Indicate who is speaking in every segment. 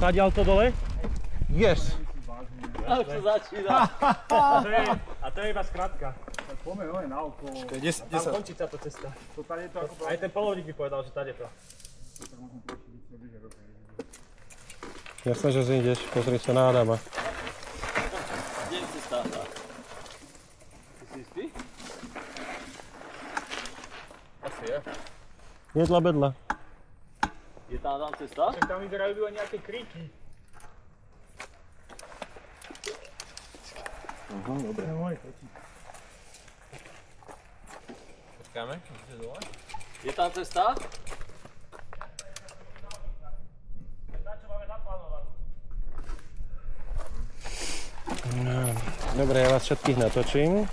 Speaker 1: Stadial to dole?
Speaker 2: Yes.
Speaker 3: A už to začína.
Speaker 4: A to je iba skratka.
Speaker 2: Tak poďme nové na okolo.
Speaker 4: Tam končí táto cesta.
Speaker 2: To tady je to ako...
Speaker 4: Aj ten polovník by povedal, že tady je to.
Speaker 1: Jasné, že si ideš, pozri sa na Adama.
Speaker 3: Kde je cesta? Ty si istý? Asi je.
Speaker 1: Jedla bedla.
Speaker 3: Je tam cesta?
Speaker 4: Tak tam vyzerajú nejaké kríky.
Speaker 2: Dobre.
Speaker 3: Počkáme, idete dole? Je tam cesta?
Speaker 1: Dobre, ja vás všetkých natočím.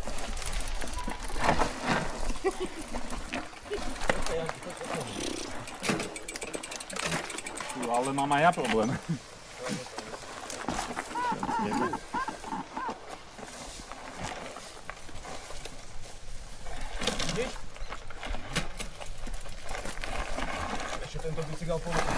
Speaker 2: Ale mám aj ja problém.
Speaker 4: Ešte tento bicykel pomôže.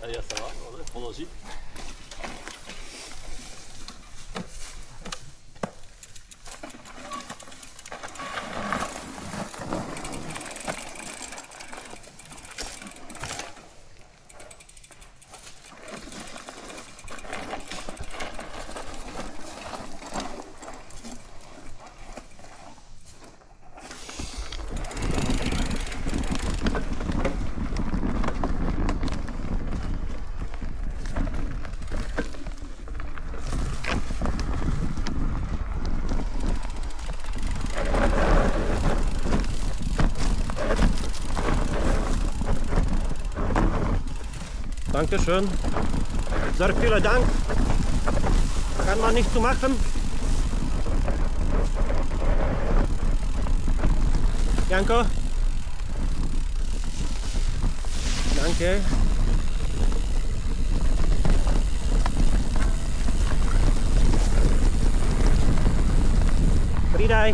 Speaker 3: A ja sa mám, dobre, položiť.
Speaker 1: Dankeschön. Sehr vielen Dank. Kann man nicht zu machen. Janko. Danke. Pridaj.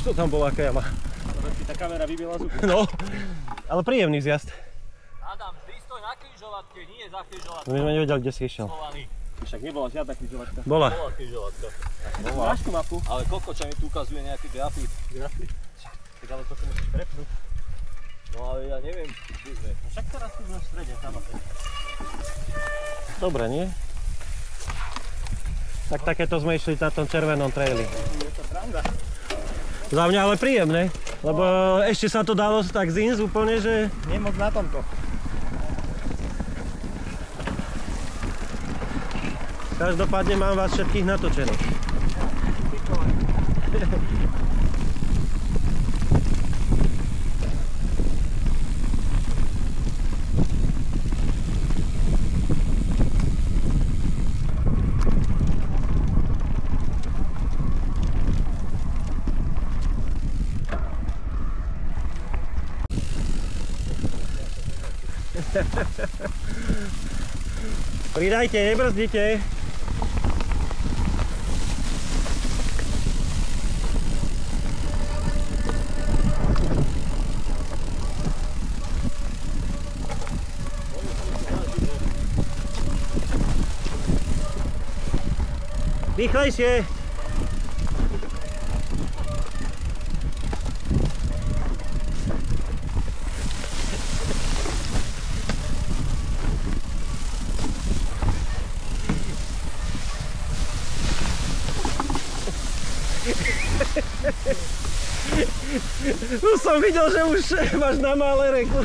Speaker 1: Čo tam bola, aká jama?
Speaker 4: Tá kamera vybila zuby.
Speaker 1: No, ale príjemný zjazd.
Speaker 3: Adam, vždy stoj na križovatke, nie za križovatke.
Speaker 1: My sme nevedeli, kde si išiel.
Speaker 4: Však nebola žiadna križovatka.
Speaker 1: Bola.
Speaker 3: Bola križovatka.
Speaker 4: Máš tú mapu?
Speaker 3: Ale koľko mi tu ukazuje nejaký grafit.
Speaker 4: Tak ale to si musíš prepnúť.
Speaker 3: No ale ja neviem, kde sme.
Speaker 4: No však teraz tu sme v strede, tam a tam.
Speaker 1: Dobre, nie? Tak takéto sme išli na tom červenom traili.
Speaker 4: Je to pravda.
Speaker 1: Za mňa ale príjemné, lebo ešte sa to dalo tak zísť úplne, že...
Speaker 4: Nie moc na tomto.
Speaker 1: Každopádne mám vás všetkých natočených. Pridajte, nebrzdite. Rýchlejšie. Už som videl, že už máš na malé reku.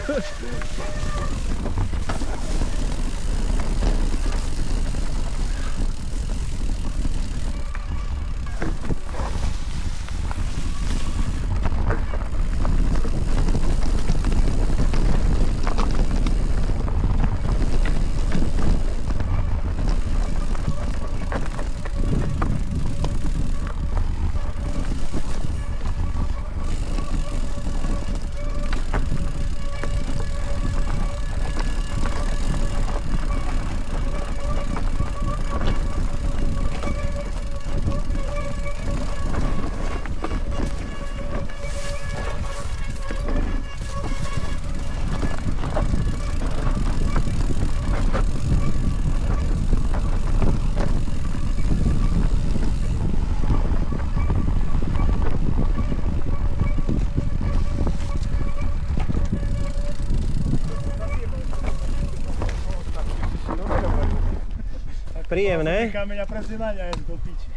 Speaker 1: Príjemné.
Speaker 2: Kameňa presne na ňa do piči.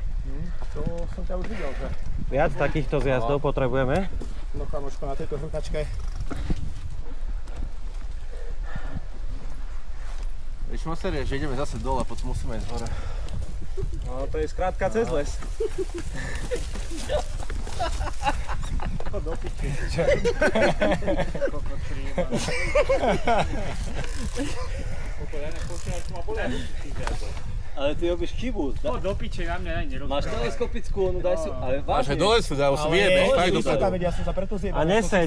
Speaker 4: To som ťa už videl, že?
Speaker 1: Viac takýchto zjazdov potrebujeme.
Speaker 4: No kamoško, na tejto hrtačke.
Speaker 3: Víš, Moser, že ideme zase dole, potom musíme ísť hore.
Speaker 2: No to je skrátka cez les. Do piči. Kokot príjma.
Speaker 4: Ale ty robíš chybu.
Speaker 2: No do piče, na mňa nerozprávaj.
Speaker 4: Máš teleskopickú, no daj si, ale
Speaker 3: Máš aj
Speaker 4: vážne.
Speaker 3: dole sú, dá, vieme, fakt dopredu.
Speaker 4: Ja som sa preto zjebal.
Speaker 1: A neseď.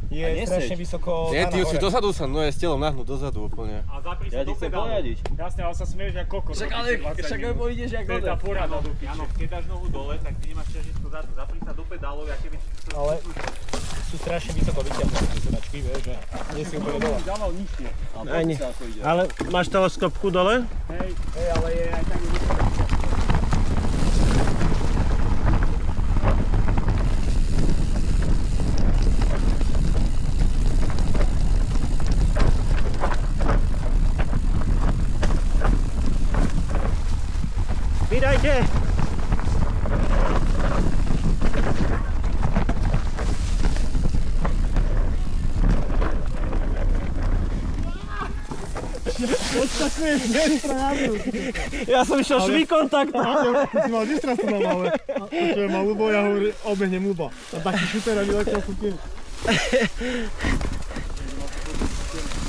Speaker 4: Je strašne vysoko.
Speaker 3: Nie, ty už si dozadu sa, no je s telom nahnúť dozadu úplne.
Speaker 2: A zapri
Speaker 4: Ja
Speaker 2: sa
Speaker 4: ti
Speaker 2: do
Speaker 4: chcem
Speaker 2: pedálu.
Speaker 4: poradiť.
Speaker 2: Jasne, ale sa smieš jak kokot.
Speaker 4: Však ale ideš jak
Speaker 2: To je tá porada do piče.
Speaker 5: Áno, keď dáš nohu dole, tak ty nemáš ťažisko zadu. Zapri sa do pedálov, aké by si to...
Speaker 4: Ale sú strašne vysoko vyťahnuté tie sedačky, vieš, že nie si úplne dole.
Speaker 2: Dával nižšie.
Speaker 1: Ani. Ale máš teleskopku dole?
Speaker 2: Hej, ale je aj tak vysoko.
Speaker 1: Vydajte! Ja som išiel švikom takto.
Speaker 2: Ty si mal distrastu na male. To je mal Lubo, ja hovorím, obehnem Luba. A taký šuter ani letel sú tiež.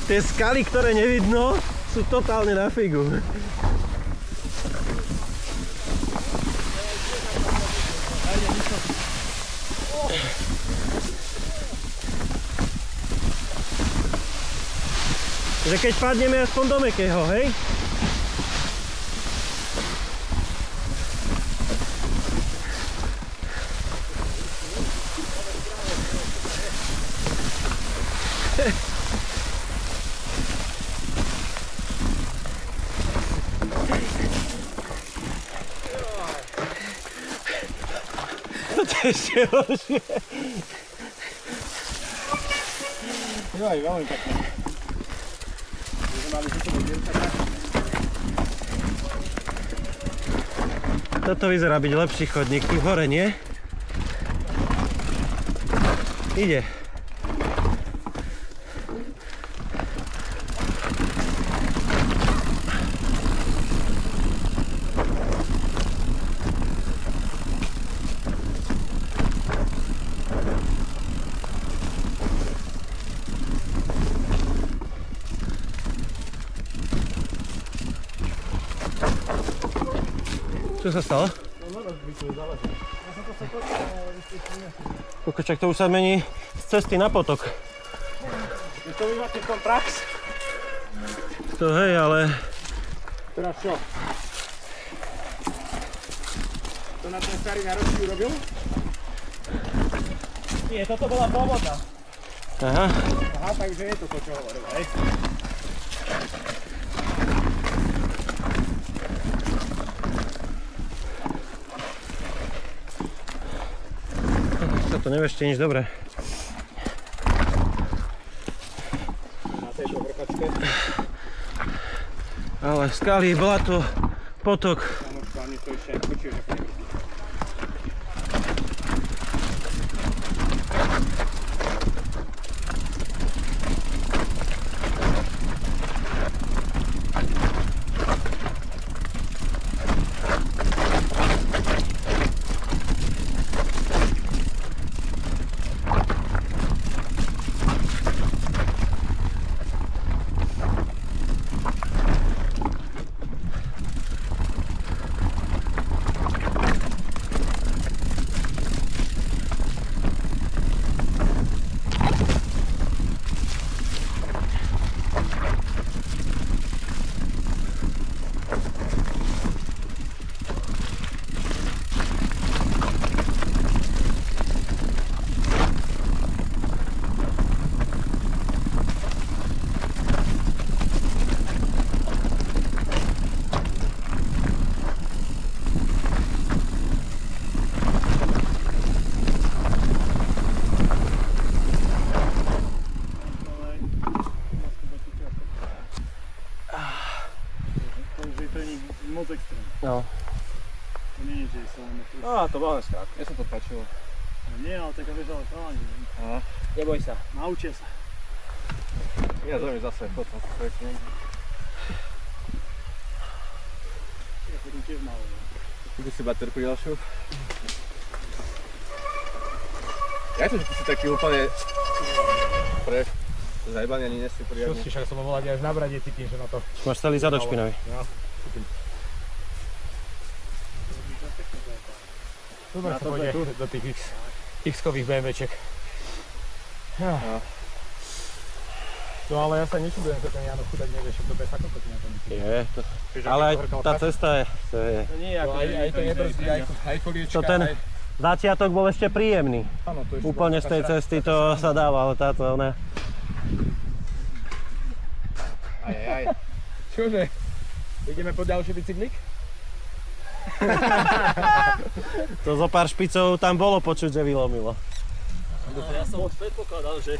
Speaker 1: Tie skaly, ktoré nevidno, sú totálne na figu. Že keď padneme aspoň do mäkkého, hej? To je ešte horšie.
Speaker 2: Joj, veľmi pekne.
Speaker 1: Toto vyzerá byť lepší chodník, tu hore, nie? Ide. Čo sa stalo? Kokočak, to už sa mení z cesty na potok.
Speaker 2: To vy máte v tom prax?
Speaker 1: To hej, ale...
Speaker 2: Teraz čo? To na ten starý náročný urobil? Nie, toto bola pôvodná.
Speaker 1: Aha.
Speaker 2: Aha, takže je to, čo hovoril, hej?
Speaker 1: To nevešte nič dobré.
Speaker 2: Na tejto vrchačke.
Speaker 1: Ale skaly, blato, potok.
Speaker 2: Kamočko, ani to ešte počuješ, ako nevidíš. není moc extrém.
Speaker 1: No.
Speaker 2: To nie je, že sa len tu.
Speaker 3: To bolo skrátka. Ja sa to páčilo.
Speaker 2: No nie, ale taká vieš, ale chalani.
Speaker 4: Neboj sa.
Speaker 2: Naučia sa.
Speaker 3: Ja zaujímam zase, potom sa pekne.
Speaker 2: Ja potom tiež malo.
Speaker 3: Kúpi si baterku ďalšiu. Ja to, že ty si taký úplne zajebaný, ani nesi poriadne.
Speaker 4: Čusti, však som ho volať až na brade, cítim, že na to.
Speaker 1: Máš celý zadok špinavý.
Speaker 4: No. Dobre sa pôjde do tých X-kových BMWček. No ale ja sa nečudujem, že ten Jano chudák nevie, že to bez ako to na tom bicykli.
Speaker 1: Je to. Ale aj tá cesta je. To je.
Speaker 4: Aj to nebrzdí, aj koliečka.
Speaker 1: To ten začiatok bol ešte príjemný.
Speaker 4: Áno, to ešte
Speaker 1: Úplne z tej cesty to sa dáva, ale táto ona.
Speaker 4: Aj. Čože? Ideme po ďalší bicyklik?
Speaker 1: To zo pár špicov tam bolo počuť, že vylomilo.
Speaker 5: Ja som predpokladal, že...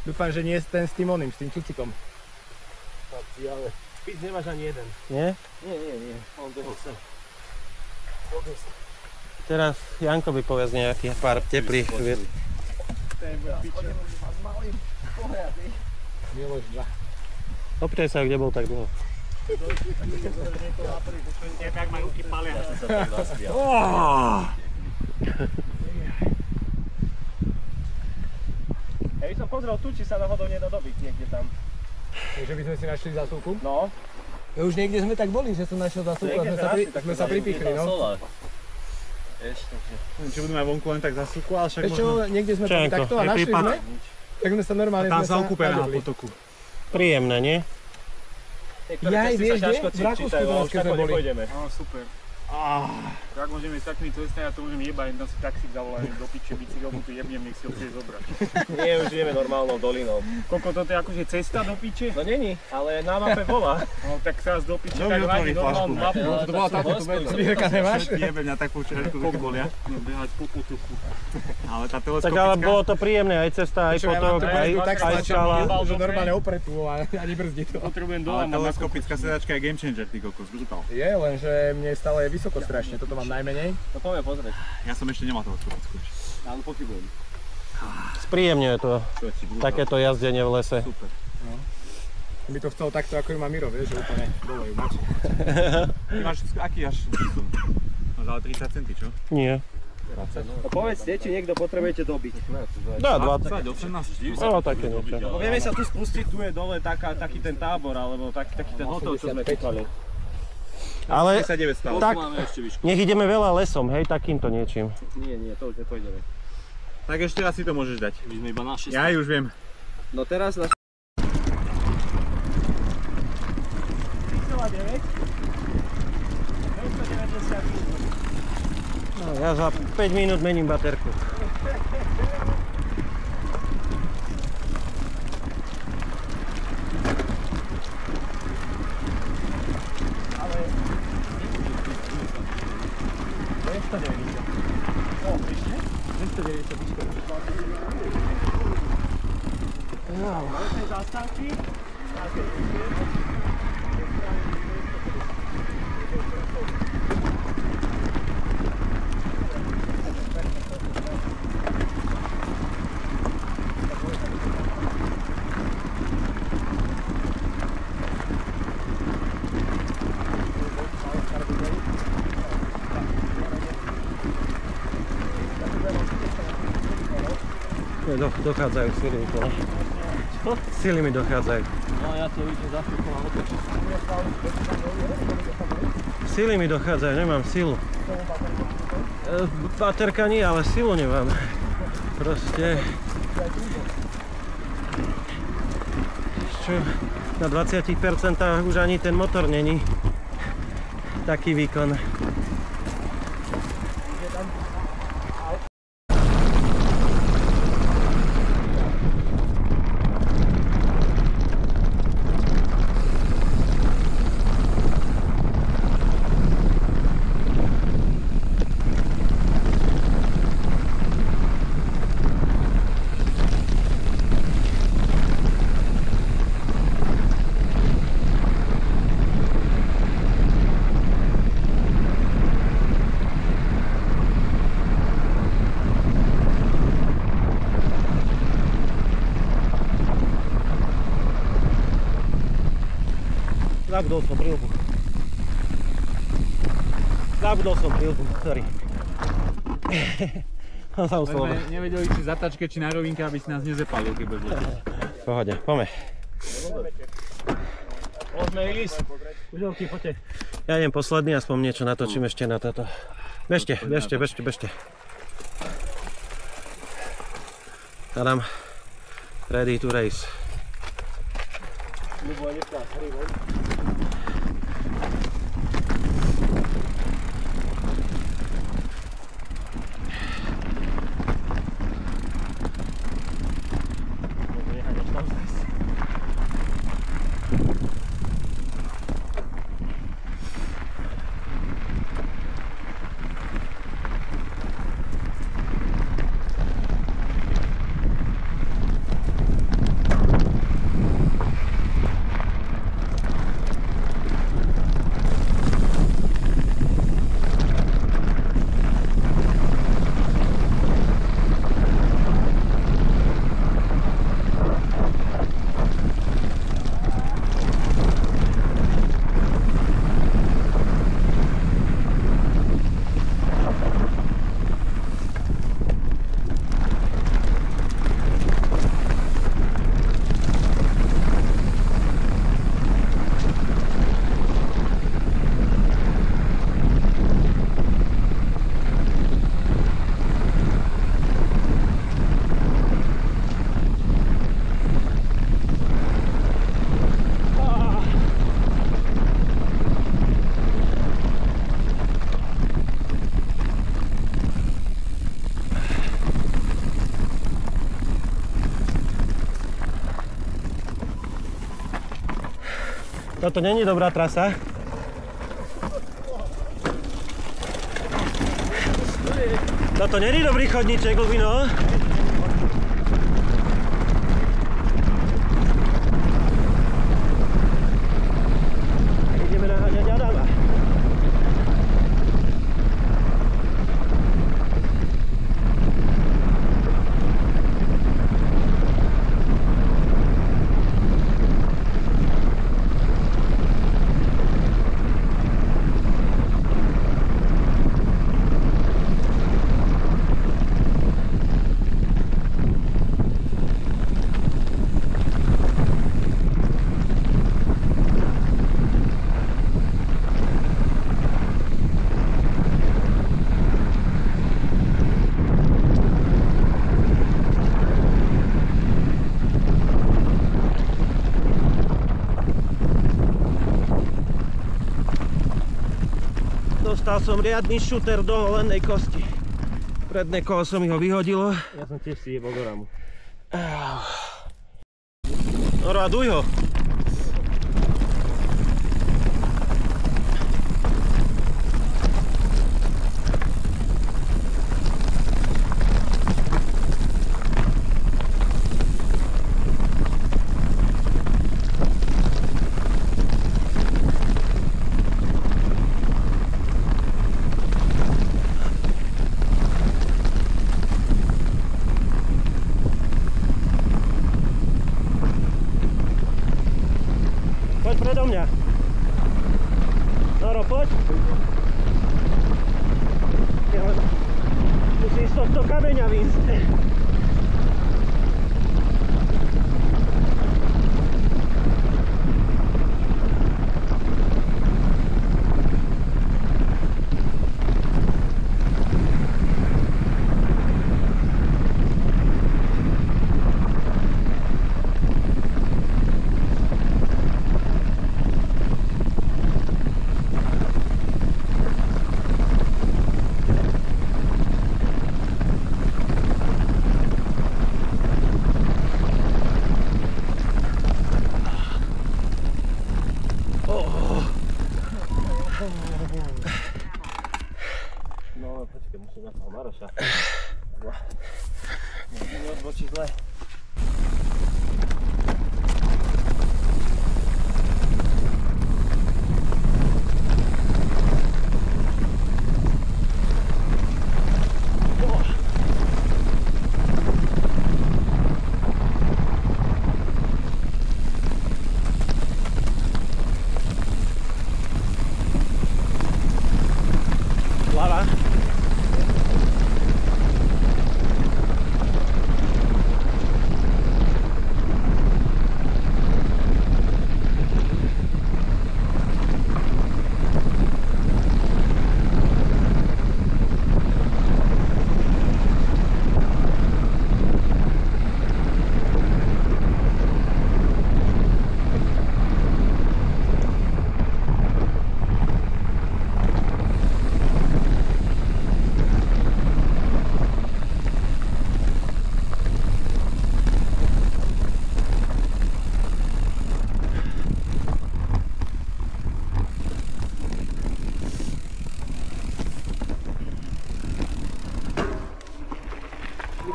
Speaker 4: Dúfam, že nie je ten s tým oným, s tým cucikom.
Speaker 5: Špic nemáš ani jeden.
Speaker 1: Nie?
Speaker 5: Nie. On behol sem.
Speaker 1: Teraz Janko by povedz nejaký pár teplých vied.
Speaker 4: Miloš 2.
Speaker 1: Oprie sa, kde bol tak dlho.
Speaker 5: Jak majú ruky palia. Ja by som pozrel tu, či sa náhodou nedá dobiť niekde tam.
Speaker 4: Takže by sme si našli zásuvku?
Speaker 5: No.
Speaker 4: Už niekde sme tak boli, že som našiel zásuvku a sme sa pripichli, no.
Speaker 2: Neviem, či budú mať vonku len tak zasúku, ale však
Speaker 4: Ešte niekde sme boli takto a našli sme, tak sme sa normálne
Speaker 2: tam sa ukúpená na potoku.
Speaker 1: Príjemné, nie?
Speaker 4: Jaj, vieš kde? V Rakúsku teraz, keď sme boli.
Speaker 2: No super. Tak môžeme ísť takými cestami, ja to môžem jebať, tam si taxík zavolám do piče, bicykel mu tu jebnem, nech si ho príde zobrať.
Speaker 5: Nie, už ideme normálnou dolinou.
Speaker 2: Koľko toto je akože cesta do piče?
Speaker 5: No není, ale na mape bola.
Speaker 2: No tak sa do piče, tak nájde normálnu mapu.
Speaker 3: To bola táto meta.
Speaker 4: Zbierka nemáš?
Speaker 2: Jebe mňa tak počerku, keď bolia. No behať po potoku. Ale tá teleskopická...
Speaker 1: Tak ale bolo to príjemné, aj cesta, aj potok, aj skala.
Speaker 4: Že normálne opretú a nebrzdí to.
Speaker 2: Potrebujem dole. Ale teleskopická sedačka je game changer, ty kokos, brutál.
Speaker 4: Je, lenže mne stále je vysoko strašne, toto mám najmenej.
Speaker 5: No poďme pozrieť.
Speaker 2: Ja som ešte nemal teleskopickú.
Speaker 5: Áno, potrebujem.
Speaker 1: Spríjemňuje to takéto jazdenie v lese.
Speaker 2: Super.
Speaker 4: By to chcel takto, ako ju má Miro, vieš, že úplne dole ju máš.
Speaker 2: Ty máš, aký až výsun? Máš ale 30 cm, čo?
Speaker 1: Nie.
Speaker 5: No povedzte, či niekto potrebujete dobiť.
Speaker 1: Dá 20.
Speaker 2: 18.
Speaker 1: No také niečo.
Speaker 5: No vieme sa tu spustiť, tu je dole taký ten tábor, alebo taký ten hotel, čo sme kúkali.
Speaker 1: Ale
Speaker 2: 59 stále.
Speaker 1: tak,
Speaker 5: Tu máme ešte výšku.
Speaker 1: nech ideme veľa lesom, hej, takýmto niečím.
Speaker 5: Nie, to už nepôjdeme.
Speaker 2: Tak ešte raz si to môžeš dať.
Speaker 5: My sme iba na 6.
Speaker 2: Ja už viem.
Speaker 5: No teraz na...
Speaker 1: No, ja za 5 minút mením baterku. Dochádzajú sily, Mikola. Čo? Sily mi dochádzajú.
Speaker 5: No ja to vidím za chvíľku na otočí.
Speaker 1: Sily mi dochádzajú, nemám silu. Baterka nie, ale silu nemám. Proste... Čo? Na 20% už ani ten motor není taký výkon. Zabudol som prilbu. Sorry.
Speaker 2: Nevedeli, či zatačke, či na rovinke, aby si nás nezepalil, keď budeš letieť.
Speaker 1: Pohode, poďme.
Speaker 4: Môžeme ísť.
Speaker 1: Užovky, poďte. Ja idem posledný, aspoň niečo natočím ešte na toto. Bežte. Tadam. Ready to race. Toto není dobrá trasa. Toto není dobrý chodníček, Lubino. Ideme naháňať Adama. Dostal som riadny šuter do holenej kosti. Predné kolo som mi ho vyhodilo. Ja som tiež si jebol do ramu. No raduj ho. Predo mňa. Noro, poď. Musím z tohto kameňa výjsť. No, počkej, musím na toho Maroša. Musím odbočiť zle.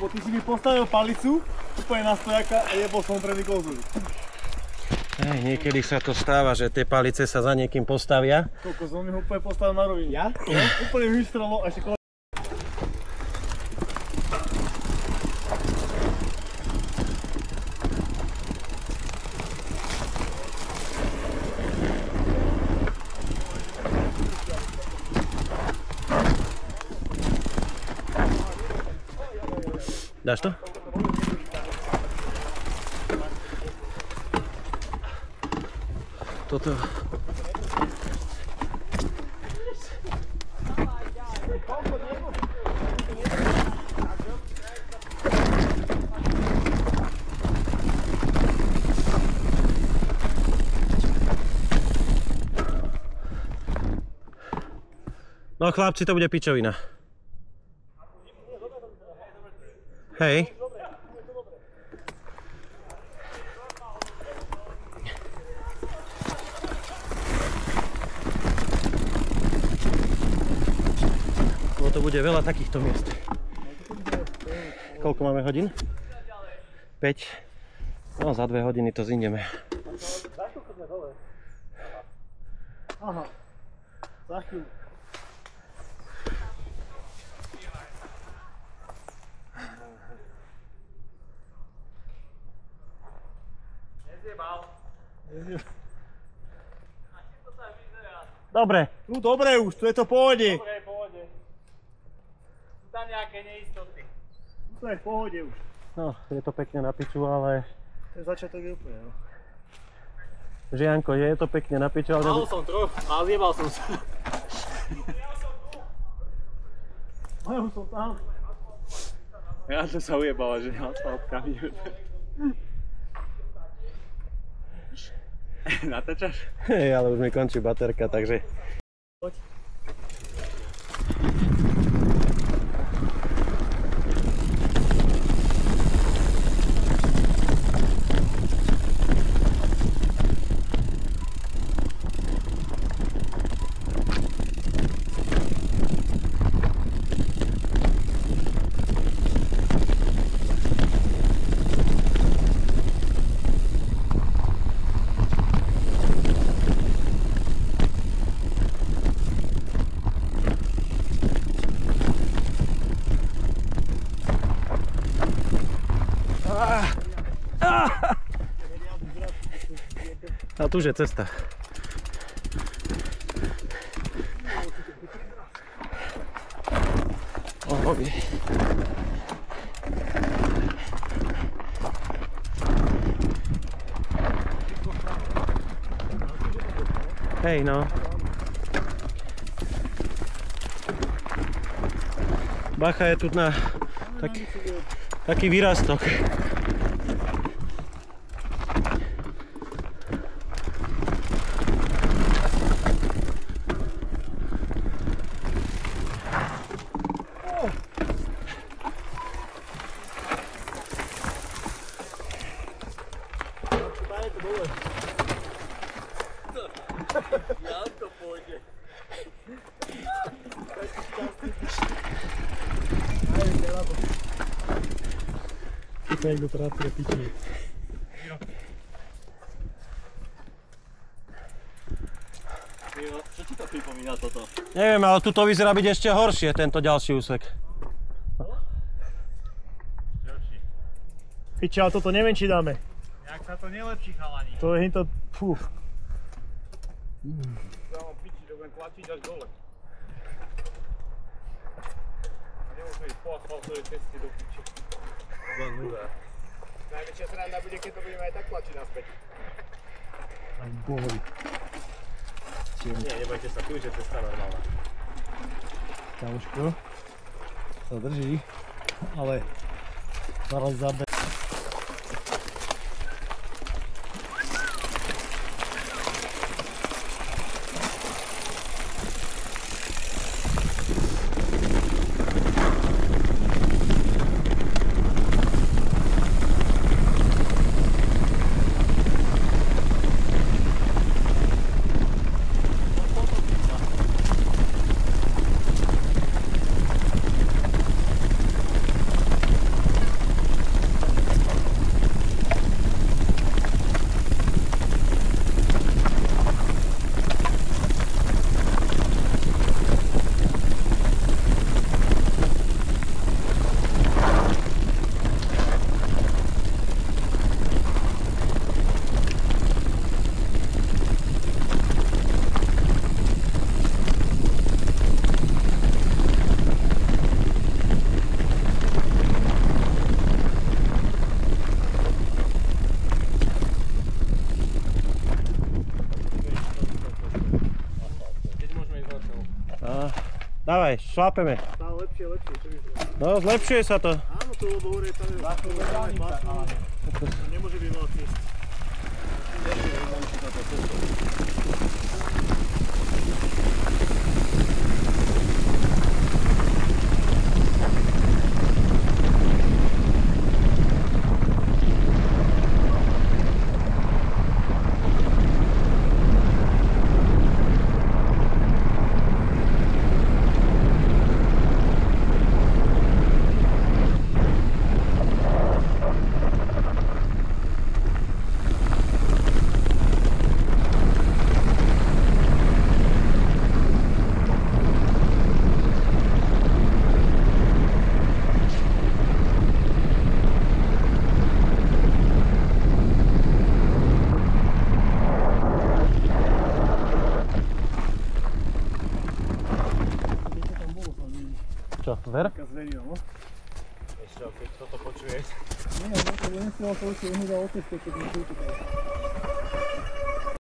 Speaker 5: lebo ty si mi postavil palicu, úplne na stojaka a jebol som predný kozu.
Speaker 1: Niekedy sa to stáva, že tie palice sa za niekým postavia.
Speaker 5: Koľko som mi ho úplne postavil na rovinu. Ja? No, úplne mi vystrelo a ešte koľko.
Speaker 1: Dáš to? Toto... No chlapci, to bude pičovina. Hej. No to bude veľa takýchto miest. Koľko máme hodín? 5. No za 2 hodiny to zídeme.
Speaker 5: Aha. Za chvíľu.
Speaker 1: Dobre.
Speaker 5: No dobre už, tu je to v pohode.
Speaker 4: Dobre, pohode. Sú tam nejaké neistoty.
Speaker 5: Tu je v pohode už.
Speaker 1: No, je to pekne na piču, ale...
Speaker 5: Ten začiatok je úplne, no.
Speaker 1: Žianko, je to pekne na piču, ale...
Speaker 4: Mal som troch, ale zjebal som sa.
Speaker 5: Ja už som tam.
Speaker 2: Ja som sa ujebal, že asfaltka. Natáčaš?
Speaker 1: Hej, ale už mi končí baterka, takže...
Speaker 5: Poď.
Speaker 1: A tuž je cesta. Ohovi. Hej, no. Bacha, je tu na taký výrastok.
Speaker 4: Janko pôjde.
Speaker 5: To je, kto trápia pične.
Speaker 4: Čo ti to pripomína toto?
Speaker 1: Neviem, ale tu to vyzerá byť ešte horšie, tento ďalší úsek.
Speaker 5: Piči, ale toto neviem, či dáme.
Speaker 4: Jak sa to nelepší, chalani.
Speaker 5: To je hinto... Fú.
Speaker 2: Ja mám piči, to budem tlačiť až dole. A nemôžeme ísť po asfaltovej ceste do piče.
Speaker 4: Najväčšia sranda bude, keď to budeme aj tak tlačiť naspäť.
Speaker 5: Aj bohovi.
Speaker 1: Nie, nebojte sa, tu už je cesta normálna.
Speaker 5: Kamoško. Sa drží. Ale... Zaraz zabe...
Speaker 1: Dávaj, šlápeme.
Speaker 2: Stále lepšie, čo by to.
Speaker 1: No, zlepšuje sa to.
Speaker 2: Áno, to lebo hore tam je to nemôže byť veľa ciest.
Speaker 1: Čo, zver?
Speaker 2: Taká zverina, no.
Speaker 3: Ešte, keď toto počuješ.
Speaker 2: Nie, to nesmielo to už hneď o ceste, keď mi tu.